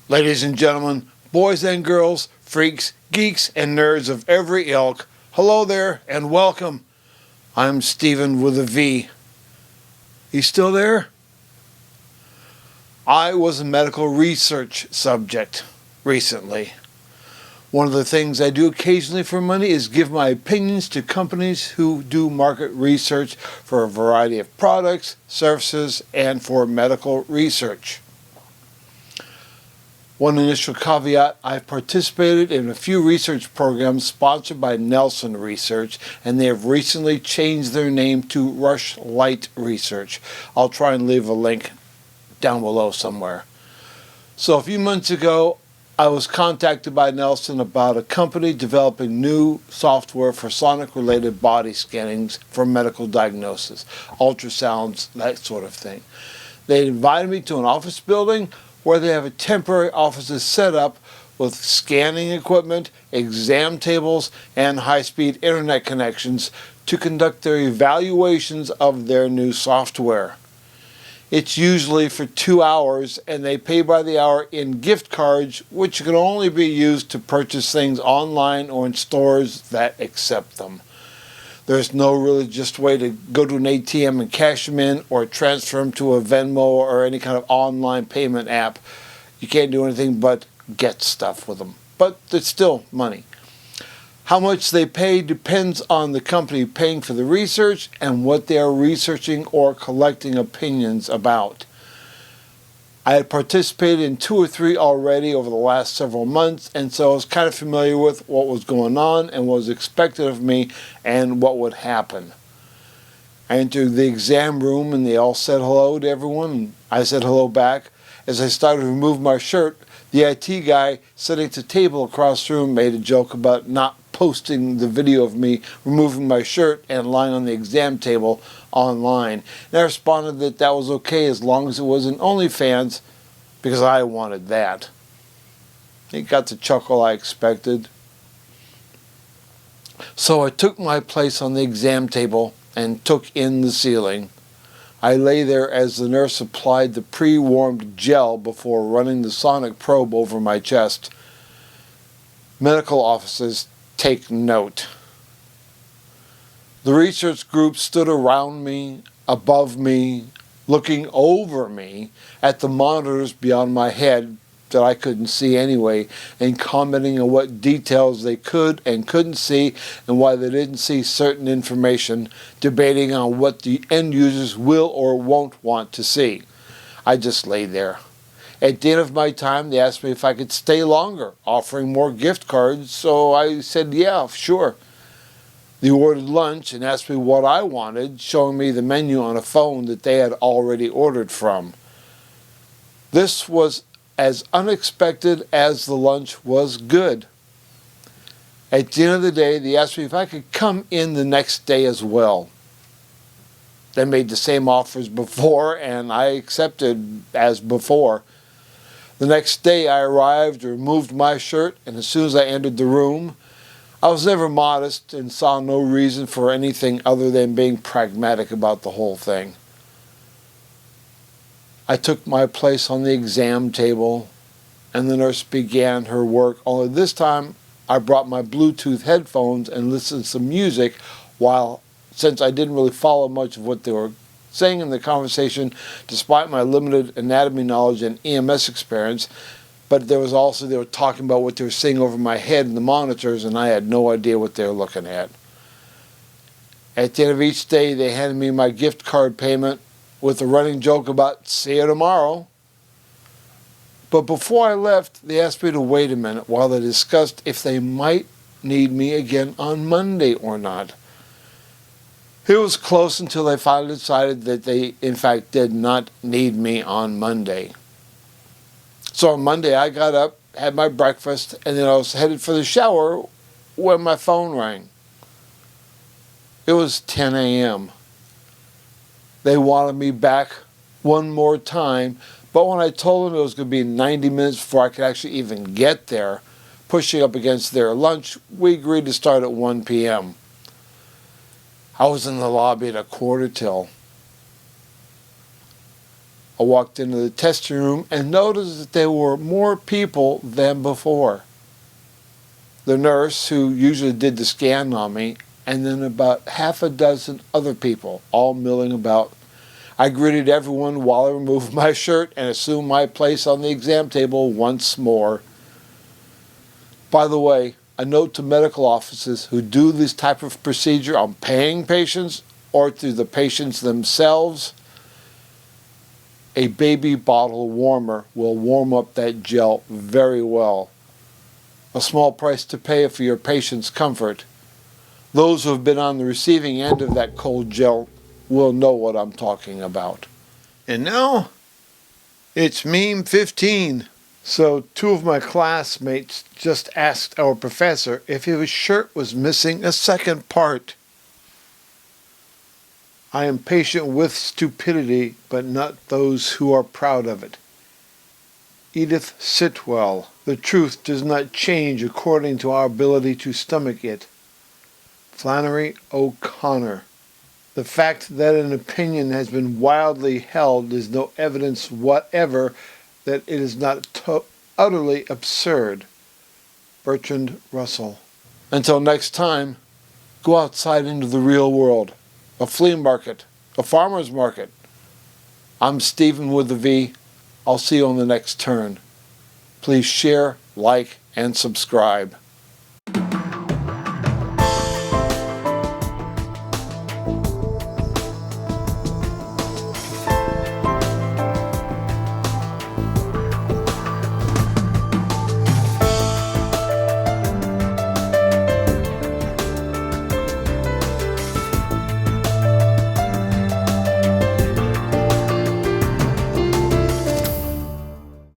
Ladies and gentlemen, boys and girls, freaks, geeks, and nerds of every ilk, hello there and welcome. I'm Steven with a V. You still there? I was a medical research subject recently. One of the things I do occasionally for money is give my opinions to companies who do market research for a variety of products, services, and for medical research. One initial caveat, I've participated in a few research programs sponsored by Nelson Research, and they have recently changed their name to Searchlight Research. I'll try and leave a link down below somewhere. So a few months ago, I was contacted by Nelson about a company developing new software for sonic-related body scannings for medical diagnosis, ultrasounds, that sort of thing. They invited me to an office building where they have a temporary offices set up with scanning equipment, exam tables, and high-speed internet connections to conduct their evaluations of their new software. It's usually for 2 hours, and they pay by the hour in gift cards, which can only be used to purchase things online or in stores that accept them. There's no really just way to go to an ATM and cash them in or transfer them to a Venmo or any kind of online payment app. You can't do anything but get stuff with them. But it's still money. How much they pay depends on the company paying for the research and what they are researching or collecting opinions about. I had participated in 2 or 3 already over the last several months, and so I was kind of familiar with what was going on and what was expected of me and what would happen. I entered the exam room and they all said hello to everyone, and I said hello back. As I started to remove my shirt, the IT guy sitting at the table across the room made a joke about not posting the video of me removing my shirt and lying on the exam table online. And I responded that that was okay as long as it wasn't OnlyFans, because I wanted that. He got the chuckle I expected. So I took my place on the exam table and took in the ceiling. I lay there as the nurse applied the pre-warmed gel before running the sonic probe over my chest. Medical officers, take note. The research group stood around me, above me, looking over me at the monitors beyond my head that I couldn't see anyway, and commenting on what details they could and couldn't see and why they didn't see certain information, debating on what the end users will or won't want to see. I just lay there. At the end of my time, they asked me if I could stay longer, offering more gift cards, so I said, yeah, sure. They ordered lunch and asked me what I wanted, showing me the menu on a phone that they had already ordered from. This was as unexpected as the lunch was good. At the end of the day, they asked me if I could come in the next day as well. They made the same offers before, and I accepted as before. The next day I arrived, removed my shirt, and as soon as I entered the room, I was never modest and saw no reason for anything other than being pragmatic about the whole thing. I took my place on the exam table, and the nurse began her work, only this time I brought my Bluetooth headphones and listened to some music since I didn't really follow much of what they were saying in the conversation, despite my limited anatomy knowledge and EMS experience. But they were talking about what they were seeing over my head in the monitors, and I had no idea what they were looking at. At the end of each day, they handed me my gift card payment with a running joke about see you tomorrow. But before I left, they asked me to wait a minute while they discussed if they might need me again on Monday or not. It was close until they finally decided that they, in fact, did not need me on Monday. So on Monday, I got up, had my breakfast, and then I was headed for the shower when my phone rang. It was 10 a.m. They wanted me back one more time, but when I told them it was going to be 90 minutes before I could actually even get there, pushing up against their lunch, we agreed to start at 1 p.m. I was in the lobby at 1:45. I walked into the testing room and noticed that there were more people than before. The nurse, who usually did the scan on me, and then about half a dozen other people, all milling about. I greeted everyone while I removed my shirt and assumed my place on the exam table once more. By the way, a note to medical offices who do this type of procedure on paying patients or to the patients themselves: a baby bottle warmer will warm up that gel very well. A small price to pay for your patient's comfort. Those who have been on the receiving end of that cold gel will know what I'm talking about. And now, it's meme 15. So 2 of my classmates just asked our professor if his shirt was missing a second part. I am patient with stupidity, but not those who are proud of it. Edith Sitwell. The truth does not change according to our ability to stomach it. Flannery O'Connor. The fact that an opinion has been wildly held is no evidence whatever that it is not utterly absurd. Bertrand Russell. Until next time, go outside into the real world. A flea market. A farmer's market. I'm Steven with a V. I'll see you on the next turn. Please share, like, and subscribe.